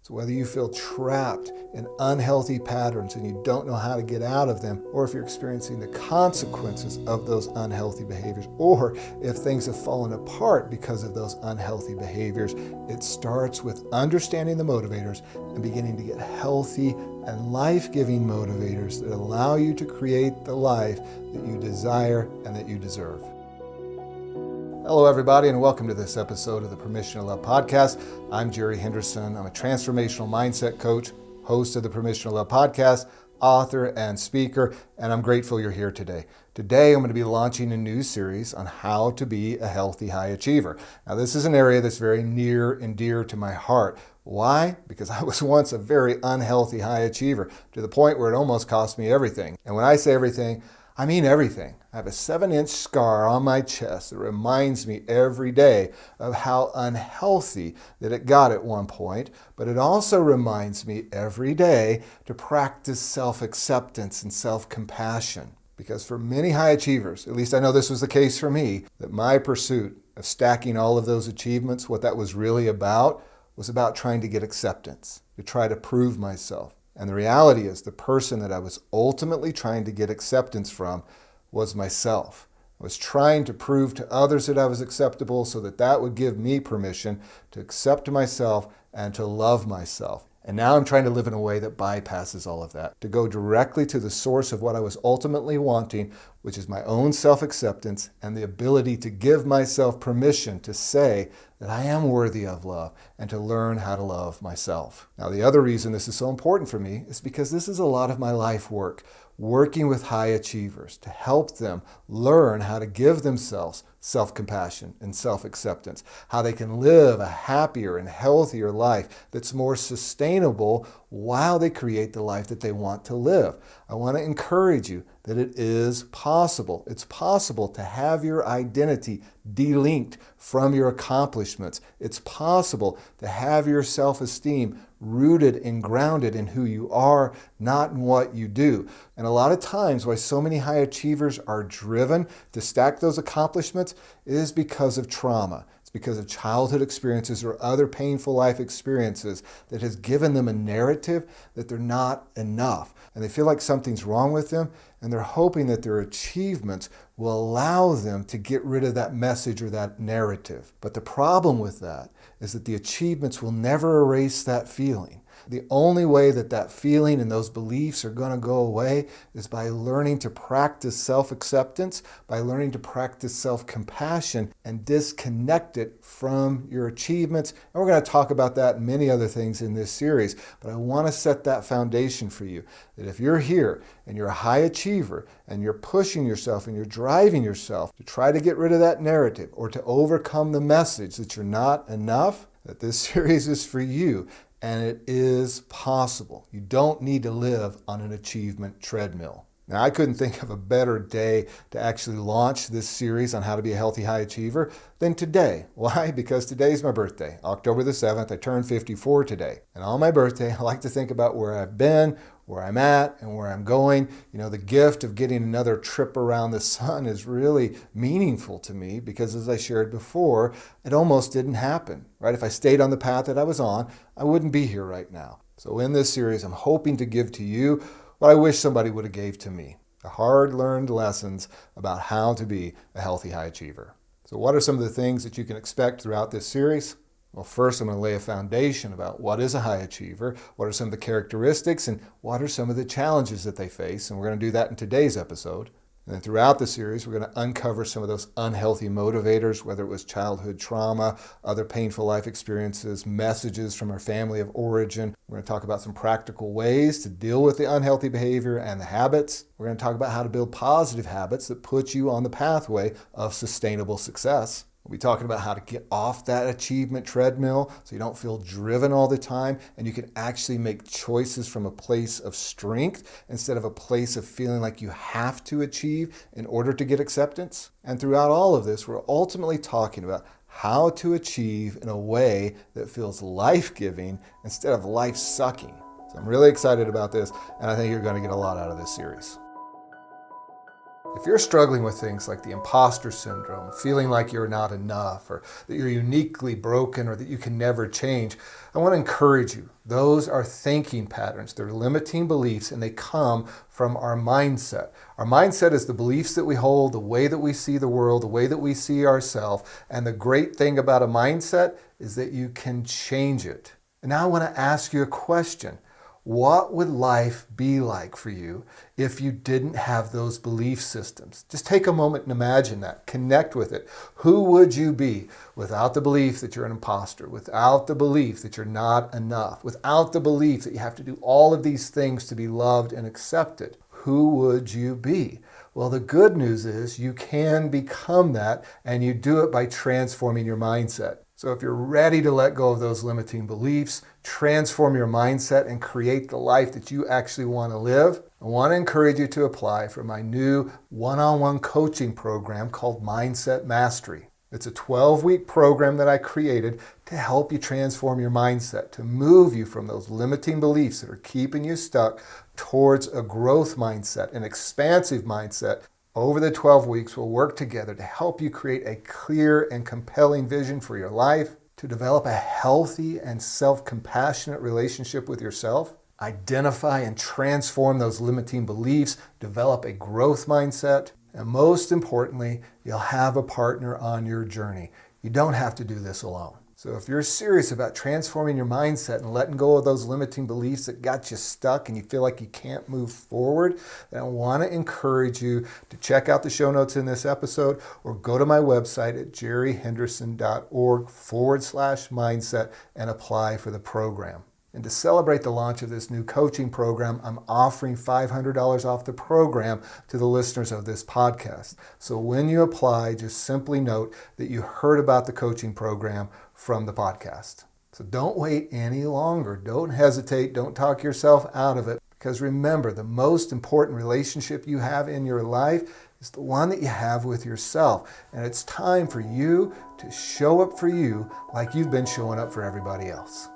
So whether you feel trapped in unhealthy patterns and you don't know how to get out of them, or if you're experiencing the consequences of those unhealthy behaviors, or if things have fallen apart because of those unhealthy behaviors, it starts with understanding the motivators and beginning to get healthy and life-giving motivators that allow you to create the life that you desire and that you deserve. Hello, everybody, and welcome to this episode of the Permission to Love podcast. I'm Jerry Henderson. I'm a transformational mindset coach, host of the Permission to Love podcast, author and speaker, and I'm grateful you're here today. Today, I'm going to be launching a new series on how to be a healthy high achiever. Now, this is an area that's very near and dear to my heart. Why? Because I was once a very unhealthy high achiever to the point where it almost cost me everything. And when I say everything, I mean everything. I have a 7-inch scar on my chest that reminds me every day of how unhealthy that it got at one point, but it also reminds me every day to practice self-acceptance and self-compassion. Because for many high achievers, at least I know this was the case for me, that my pursuit of stacking all of those achievements, what that was really about, was about trying to get acceptance, to try to prove myself. And the reality is the person that I was ultimately trying to get acceptance from was myself. I was trying to prove to others that I was acceptable so that that would give me permission to accept myself and to love myself. And now I'm trying to live in a way that bypasses all of that, to go directly to the source of what I was ultimately wanting, which is my own self-acceptance and the ability to give myself permission to say that I am worthy of love and to learn how to love myself. Now, the other reason this is so important for me is because this is a lot of my life work, working with high achievers to help them learn how to give themselves self-compassion and self-acceptance, how they can live a happier and healthier life that's more sustainable while they create the life that they want to live. I want to encourage you that it is possible. It's possible to have your identity delinked from your accomplishments. It's possible to have your self-esteem rooted and grounded in who you are, not in what you do. And a lot of times why so many high achievers are driven to stack those accomplishments is because of trauma. It's because of childhood experiences or other painful life experiences that has given them a narrative that they're not enough. And they feel like something's wrong with them, and they're hoping that their achievements will allow them to get rid of that message or that narrative. But the problem with that is that the achievements will never erase that feeling. The only way that that feeling and those beliefs are going to go away is by learning to practice self-acceptance, by learning to practice self-compassion and disconnect it from your achievements. And we're going to talk about that and many other things in this series. But I want to set that foundation for you, that if you're here and you're a high achiever and you're pushing yourself and you're driving yourself to try to get rid of that narrative or to overcome the message that you're not enough, that this series is for you. And it is possible. You don't need to live on an achievement treadmill. Now, I couldn't think of a better day to actually launch this series on how to be a healthy high achiever than today. Why? Because today's my birthday. October the 7th, I turned 54 today. And on my birthday, I like to think about where I've been, where I'm at, and where I'm going. You know, the gift of getting another trip around the sun is really meaningful to me because, as I shared before, it almost didn't happen, right? If I stayed on the path that I was on, I wouldn't be here right now. So in this series, I'm hoping to give to you what I wish somebody would have gave to me, the hard-learned lessons about how to be a healthy high achiever. So what are some of the things that you can expect throughout this series? Well, first, I'm going to lay a foundation about what is a high achiever, what are some of the characteristics, and what are some of the challenges that they face. And we're going to do that in today's episode. And then throughout the series, we're going to uncover some of those unhealthy motivators, whether it was childhood trauma, other painful life experiences, messages from our family of origin. We're going to talk about some practical ways to deal with the unhealthy behavior and the habits. We're going to talk about how to build positive habits that put you on the pathway of sustainable success. We'll be talking about how to get off that achievement treadmill so you don't feel driven all the time and you can actually make choices from a place of strength instead of a place of feeling like you have to achieve in order to get acceptance. And throughout all of this, we're ultimately talking about how to achieve in a way that feels life-giving instead of life-sucking. So I'm really excited about this, and I think you're going to get a lot out of this series. If you're struggling with things like the imposter syndrome, feeling like you're not enough, or that you're uniquely broken, or that you can never change, I want to encourage you. Those are thinking patterns. They're limiting beliefs, and they come from our mindset. Our mindset is the beliefs that we hold, the way that we see the world, the way that we see ourselves. And the great thing about a mindset is that you can change it. And now I want to ask you a question. What would life be like for you if you didn't have those belief systems? Just take a moment and imagine that. Connect with it. Who would you be without the belief that you're an imposter, without the belief that you're not enough, without the belief that you have to do all of these things to be loved and accepted? Who would you be? Well, the good news is you can become that, and you do it by transforming your mindset. So if you're ready to let go of those limiting beliefs, transform your mindset, and create the life that you actually want to live, I want to encourage you to apply for my new one-on-one coaching program called Mindset Mastery. It's a 12-week program that I created to help you transform your mindset, to move you from those limiting beliefs that are keeping you stuck towards a growth mindset, an expansive mindset. Over the 12 weeks, we'll work together to help you create a clear and compelling vision for your life, to develop a healthy and self-compassionate relationship with yourself, identify and transform those limiting beliefs, develop a growth mindset, and most importantly, you'll have a partner on your journey. You don't have to do this alone. So if you're serious about transforming your mindset and letting go of those limiting beliefs that got you stuck and you feel like you can't move forward, then I want to encourage you to check out the show notes in this episode or go to my website at jerryhenderson.org/mindset and apply for the program. And to celebrate the launch of this new coaching program, I'm offering $500 off the program to the listeners of this podcast. So when you apply, just simply note that you heard about the coaching program from the podcast. So don't wait any longer. Don't hesitate. Don't talk yourself out of it. Because remember, the most important relationship you have in your life is the one that you have with yourself. And it's time for you to show up for you like you've been showing up for everybody else.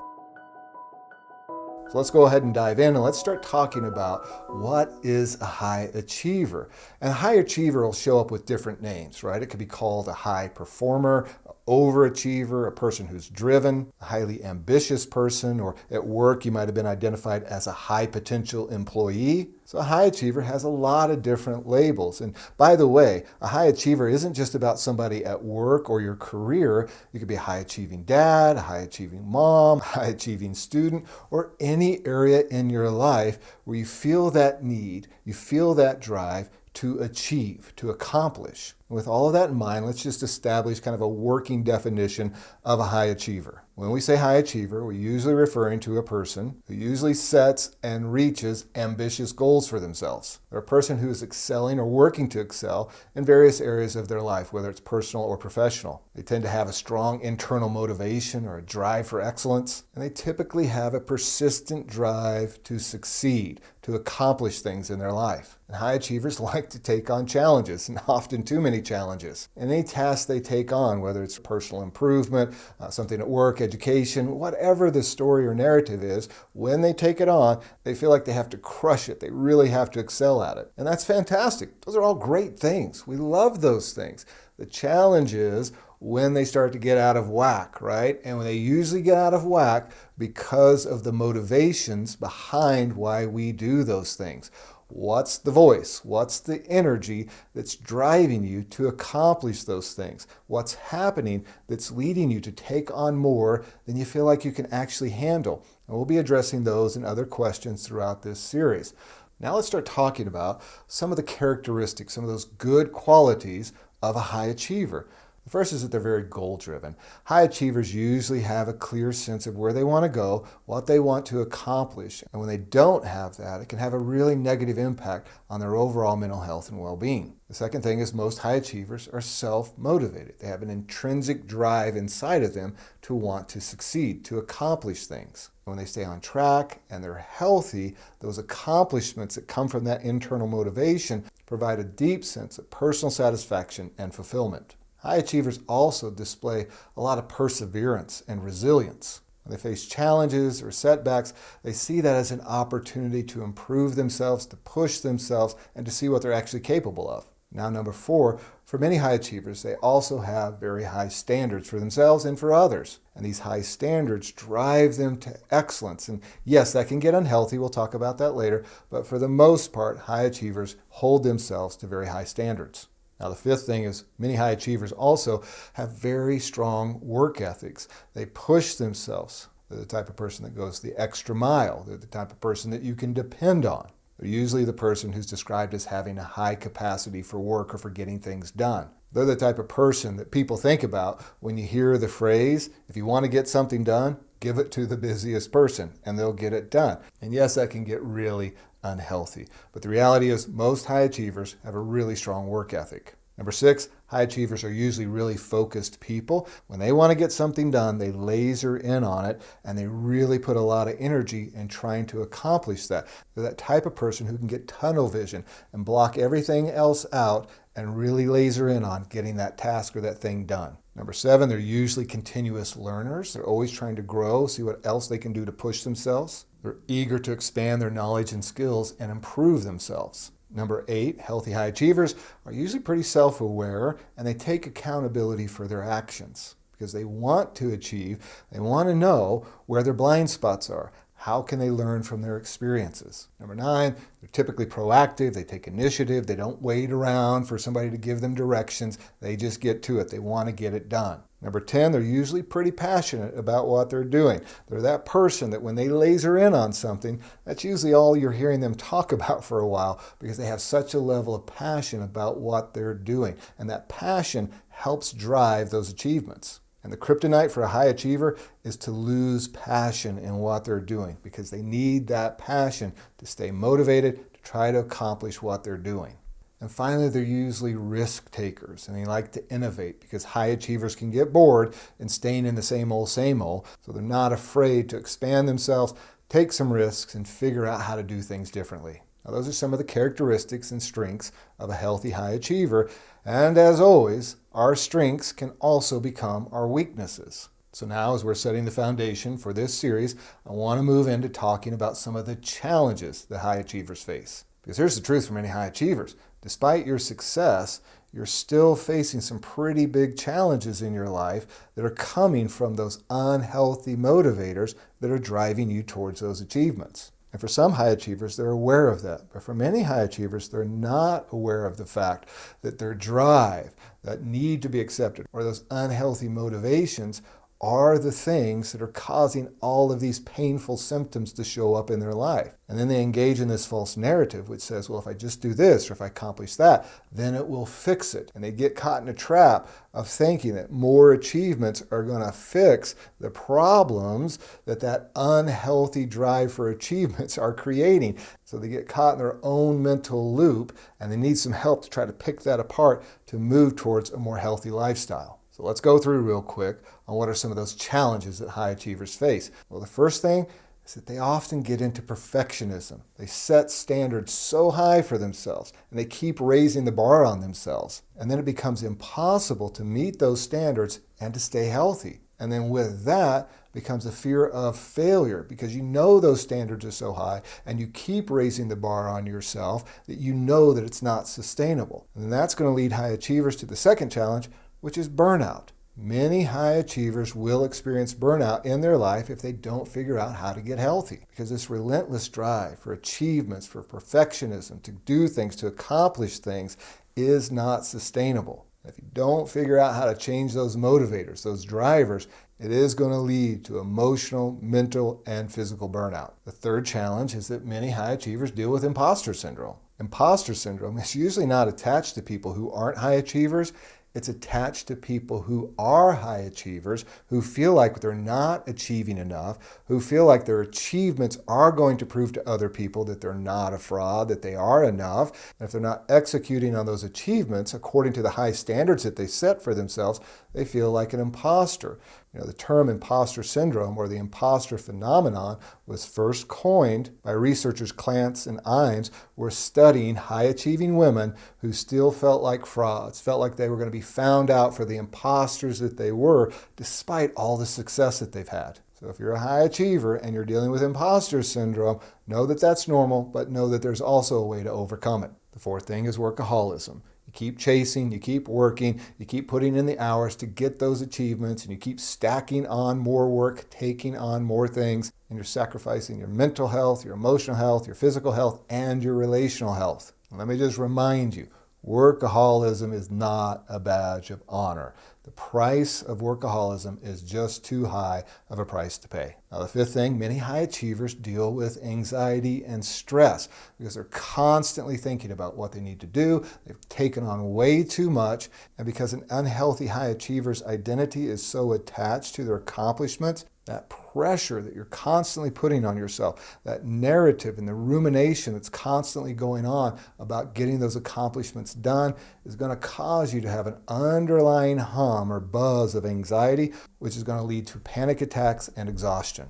So let's go ahead and dive in, and let's start talking about what is a high achiever. And a high achiever will show up with different names, right? It could be called a high performer, overachiever, a person who's driven, a highly ambitious person, or at work you might have been identified as a high potential employee. So a high achiever has a lot of different labels. And by the way, a high achiever isn't just about somebody at work or your career. You could be a high achieving dad, a high achieving mom, a high achieving student, or any area in your life where you feel that need, you feel that drive to achieve, to accomplish. With all of that in mind, let's just establish kind of a working definition of a high achiever. When we say high achiever, we're usually referring to a person who usually sets and reaches ambitious goals for themselves. They're a person who is excelling or working to excel in various areas of their life, whether it's personal or professional. They tend to have a strong internal motivation or a drive for excellence, and they typically have a persistent drive to succeed, to accomplish things in their life. And high achievers like to take on challenges, and often too many challenges. And any task they take on, whether it's personal improvement, something at work, education, whatever the story or narrative is, when they take it on, they feel like they have to crush it. They really have to excel at it. And that's fantastic. Those are all great things. We love those things. The challenge is when they start to get out of whack, right? And when they usually get out of whack because of the motivations behind why we do those things. What's the voice? What's the energy that's driving you to accomplish those things? What's happening that's leading you to take on more than you feel like you can actually handle? And we'll be addressing those and other questions throughout this series. Now let's start talking about some of the characteristics, some of those good qualities of a high achiever. The first is that they're very goal-driven. High achievers usually have a clear sense of where they want to go, what they want to accomplish. And when they don't have that, it can have a really negative impact on their overall mental health and well-being. The second thing is most high achievers are self-motivated. They have an intrinsic drive inside of them to want to succeed, to accomplish things. When they stay on track and they're healthy, those accomplishments that come from that internal motivation provide a deep sense of personal satisfaction and fulfillment. High achievers also display a lot of perseverance and resilience. When they face challenges or setbacks, they see that as an opportunity to improve themselves, to push themselves, and to see what they're actually capable of. Now, number 4, for many high achievers, they also have very high standards for themselves and for others. And these high standards drive them to excellence. And yes, that can get unhealthy. We'll talk about that later. But for the most part, high achievers hold themselves to very high standards. Now, the 5th thing is many high achievers also have very strong work ethics. They push themselves. They're the type of person that goes the extra mile. They're the type of person that you can depend on. They're usually the person who's described as having a high capacity for work or for getting things done. They're the type of person that people think about when you hear the phrase, if you want to get something done, give it to the busiest person and they'll get it done. And yes, that can get really unhealthy. But the reality is most high achievers have a really strong work ethic. Number 6, high achievers are usually really focused people. When they want to get something done, they laser in on it and they really put a lot of energy in trying to accomplish that. They're that type of person who can get tunnel vision and block everything else out and really laser in on getting that task or that thing done. Number 7, they're usually continuous learners. They're always trying to grow, see what else they can do to push themselves. They're eager to expand their knowledge and skills and improve themselves. Number 8, healthy high achievers are usually pretty self-aware and they take accountability for their actions because they want to achieve, they want to know where their blind spots are. How can they learn from their experiences? Number 9, they're typically proactive, they take initiative, they don't wait around for somebody to give them directions, they just get to it, they want to get it done. Number 10, they're usually pretty passionate about what they're doing. They're that person that when they laser in on something, that's usually all you're hearing them talk about for a while because they have such a level of passion about what they're doing. And that passion helps drive those achievements. And the kryptonite for a high achiever is to lose passion in what they're doing because they need that passion to stay motivated to try to accomplish what they're doing. And finally, they're usually risk takers and they like to innovate because high achievers can get bored and staying in the same old. So they're not afraid to expand themselves, take some risks, and figure out how to do things differently. Now, those are some of the characteristics and strengths of a healthy high achiever. And as always, our strengths can also become our weaknesses. So now, as we're setting the foundation for this series, I want to move into talking about some of the challenges that high achievers face. Because here's the truth for many high achievers. Despite your success, you're still facing some pretty big challenges in your life that are coming from those unhealthy motivators that are driving you towards those achievements. And for some high achievers, they're aware of that. But for many high achievers, they're not aware of the fact that their drive, that need to be accepted, or those unhealthy motivations are the things that are causing all of these painful symptoms to show up in their life. And then they engage in this false narrative which says, well, if I just do this or if I accomplish that, then it will fix it. And they get caught in a trap of thinking that more achievements are going to fix the problems that unhealthy drive for achievements are creating. So they get caught in their own mental loop and they need some help to try to pick that apart to move towards a more healthy lifestyle. So let's go through real quick on what are some of those challenges that high achievers face. Well, the first thing is that they often get into perfectionism. They set standards so high for themselves and they keep raising the bar on themselves. And then it becomes impossible to meet those standards and to stay healthy. And then with that becomes a fear of failure because you know those standards are so high and you keep raising the bar on yourself that you know that it's not sustainable. And that's going to lead high achievers to the second challenge, which is burnout. Many high achievers will experience burnout in their life if they don't figure out how to get healthy because this relentless drive for achievements, for perfectionism, to do things, to accomplish things is not sustainable. If you don't figure out how to change those motivators, those drivers, it is going to lead to emotional, mental, and physical burnout. The third challenge is that many high achievers deal with imposter syndrome. Imposter syndrome is usually not attached to people who aren't high achievers. It's attached to people who are high achievers, who feel like they're not achieving enough, who feel like their achievements are going to prove to other people that they're not a fraud, that they are enough. And if they're not executing on those achievements according to the high standards that they set for themselves, they feel like an imposter. The term imposter syndrome or the imposter phenomenon was first coined by researchers Clance and Imes who were studying high-achieving women who still felt like frauds, felt like they were going to be found out for the imposters that they were, despite all the success that they've had. So if you're a high achiever and you're dealing with imposter syndrome, know that that's normal, but know that there's also a way to overcome it. The fourth thing is workaholism. You keep chasing, you keep working, you keep putting in the hours to get those achievements, and you keep stacking on more work, taking on more things, and you're sacrificing your mental health, your emotional health, your physical health, and your relational health. And let me just remind you, workaholism is not a badge of honor. The price of workaholism is just too high of a price to pay. Now, the fifth thing, many high achievers deal with anxiety and stress because they're constantly thinking about what they need to do. They've taken on way too much. And because an unhealthy high achiever's identity is so attached to their accomplishments, that pressure that you're constantly putting on yourself, that narrative and the rumination that's constantly going on about getting those accomplishments done is going to cause you to have an underlying hum or buzz of anxiety, which is going to lead to panic attacks and exhaustion.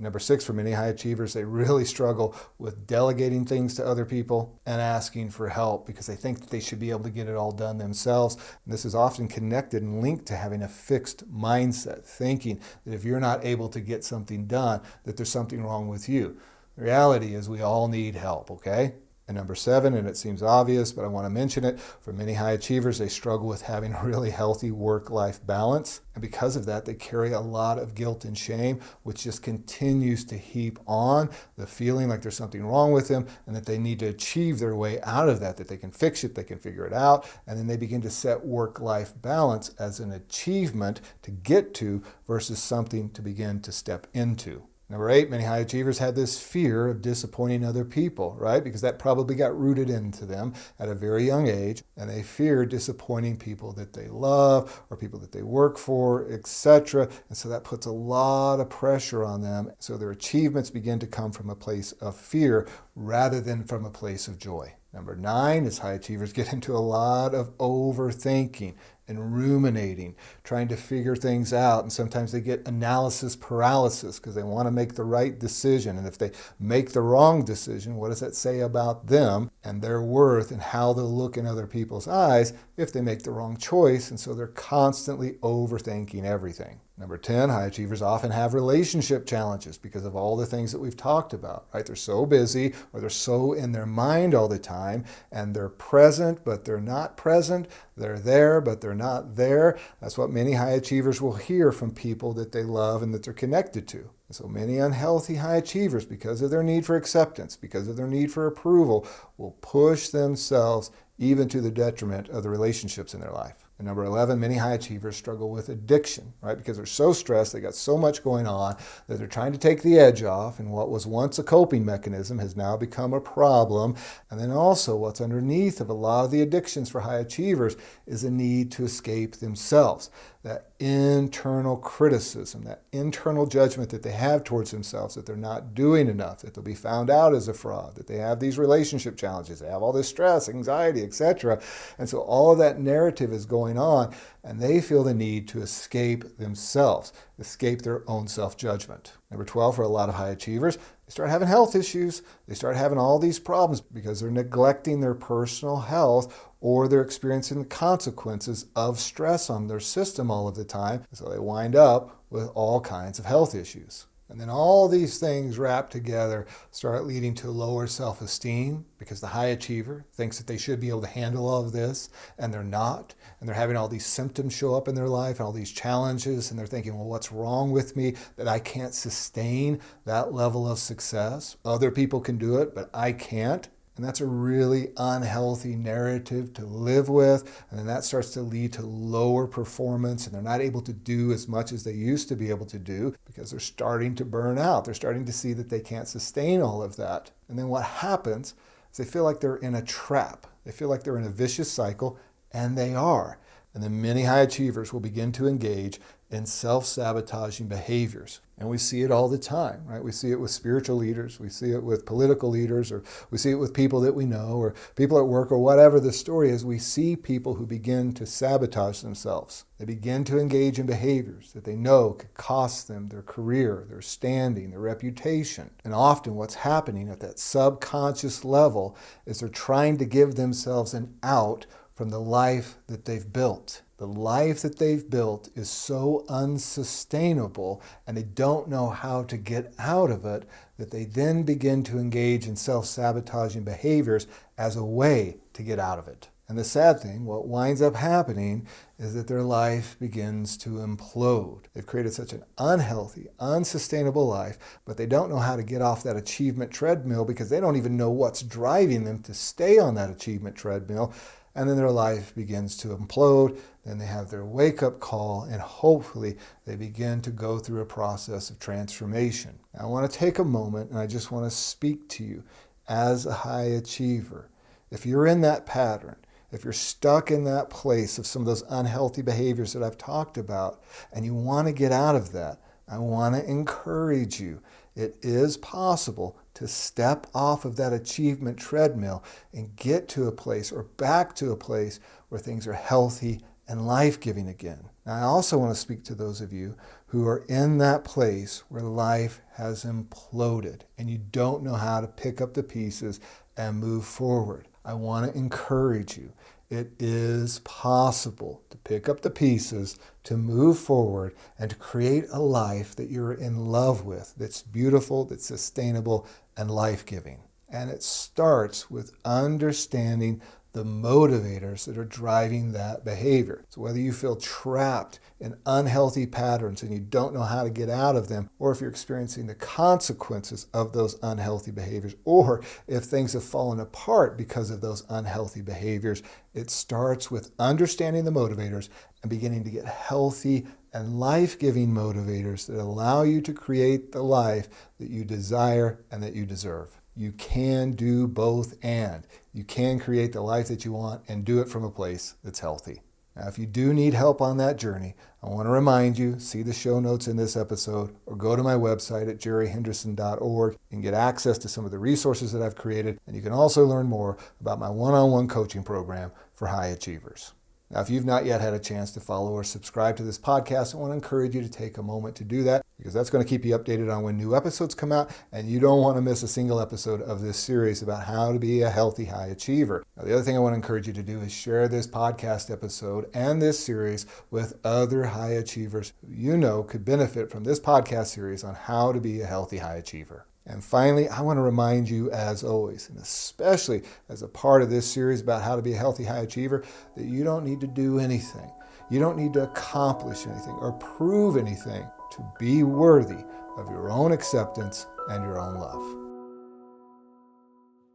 Number 6, for many high achievers, they really struggle with delegating things to other people and asking for help because they think that they should be able to get it all done themselves. And this is often connected and linked to having a fixed mindset, thinking that if you're not able to get something done, that there's something wrong with you. The reality is we all need help, okay? And number 7, and it seems obvious, but I want to mention it, for many high achievers, they struggle with having a really healthy work-life balance. And because of that, they carry a lot of guilt and shame, which just continues to heap on the feeling like there's something wrong with them and that they need to achieve their way out of that they can fix it, they can figure it out. And then they begin to set work-life balance as an achievement to get to versus something to begin to step into. Number 8, many high achievers have this fear of disappointing other people, right? Because that probably got rooted into them at a very young age, and they fear disappointing people that they love or people that they work for, etc. And so that puts a lot of pressure on them. So their achievements begin to come from a place of fear rather than from a place of joy. Number 9 is high achievers get into a lot of overthinking and ruminating, trying to figure things out. And sometimes they get analysis paralysis because they want to make the right decision. And if they make the wrong decision, what does that say about them and their worth and how they'll look in other people's eyes if they make the wrong choice? And so they're constantly overthinking everything. Number 10, high achievers often have relationship challenges because of all the things that we've talked about, right? They're so busy or they're so in their mind all the time and they're present, but they're not present. They're there, but they're not there. That's what many high achievers will hear from people that they love and that they're connected to. And so many unhealthy high achievers, because of their need for acceptance, because of their need for approval, will push themselves even to the detriment of the relationships in their life. And number 11, many high achievers struggle with addiction, right? Because they're so stressed, they got so much going on that they're trying to take the edge off, and what was once a coping mechanism has now become a problem. And then also what's underneath of a lot of the addictions for high achievers is a need to escape themselves. That internal criticism, that internal judgment that they have towards themselves, that they're not doing enough, that they'll be found out as a fraud, that they have these relationship challenges, they have all this stress, anxiety, etc. And so all of that narrative is going on, and they feel the need to escape themselves, escape their own self-judgment. Number 12, for a lot of high achievers, they start having health issues. They start having all these problems because they're neglecting their personal health or they're experiencing the consequences of stress on their system all of the time. So they wind up with all kinds of health issues. And then all these things wrapped together start leading to lower self-esteem because the high achiever thinks that they should be able to handle all of this, and they're not. And they're having all these symptoms show up in their life and all these challenges, and they're thinking, well, what's wrong with me that I can't sustain that level of success? Other people can do it, but I can't. And that's a really unhealthy narrative to live with. And then that starts to lead to lower performance, and they're not able to do as much as they used to be able to do because they're starting to burn out. They're starting to see that they can't sustain all of that. And then what happens is they feel like they're in a trap. They feel like they're in a vicious cycle, and they are. And then many high achievers will begin to engage in self-sabotaging behaviors. And we see it all the time, right? We see it with spiritual leaders, we see it with political leaders, or we see it with people that we know, or people at work, or whatever the story is. We see people who begin to sabotage themselves. They begin to engage in behaviors that they know could cost them their career, their standing, their reputation. And often what's happening at that subconscious level is they're trying to give themselves an out from the life that they've built. The life that they've built is so unsustainable, and they don't know how to get out of it, that they then begin to engage in self-sabotaging behaviors as a way to get out of it. And the sad thing, what winds up happening is that their life begins to implode. They've created such an unhealthy, unsustainable life, but they don't know how to get off that achievement treadmill because they don't even know what's driving them to stay on that achievement treadmill. And then their life begins to implode. Then they have their wake-up call, and hopefully they begin to go through a process of transformation. Now, I want to take a moment, and I just want to speak to you as a high achiever. If you're in that pattern, if you're stuck in that place of some of those unhealthy behaviors that I've talked about, and you want to get out of that, I want to encourage you. It is possible to step off of that achievement treadmill and get to a place or back to a place where things are healthy and life-giving again. Now, I also want to speak to those of you who are in that place where life has imploded and you don't know how to pick up the pieces and move forward. I want to encourage you. It is possible to pick up the pieces, to move forward, and to create a life that you're in love with, that's beautiful, that's sustainable, and life-giving. And it starts with understanding the motivators that are driving that behavior. So whether you feel trapped in unhealthy patterns and you don't know how to get out of them, or if you're experiencing the consequences of those unhealthy behaviors, or if things have fallen apart because of those unhealthy behaviors, it starts with understanding the motivators and beginning to get healthy and life-giving motivators that allow you to create the life that you desire and that you deserve. You can do both, and you can create the life that you want and do it from a place that's healthy. Now, if you do need help on that journey, I want to remind you, see the show notes in this episode or go to my website at jerryhenderson.org and get access to some of the resources that I've created. And you can also learn more about my one-on-one coaching program for high achievers. Now, if you've not yet had a chance to follow or subscribe to this podcast, I want to encourage you to take a moment to do that because that's going to keep you updated on when new episodes come out, and you don't want to miss a single episode of this series about how to be a healthy high achiever. Now, the other thing I want to encourage you to do is share this podcast episode and this series with other high achievers who you know could benefit from this podcast series on how to be a healthy high achiever. And finally, I want to remind you, as always, and especially as a part of this series about how to be a healthy high achiever, that you don't need to do anything. You don't need to accomplish anything or prove anything to be worthy of your own acceptance and your own love.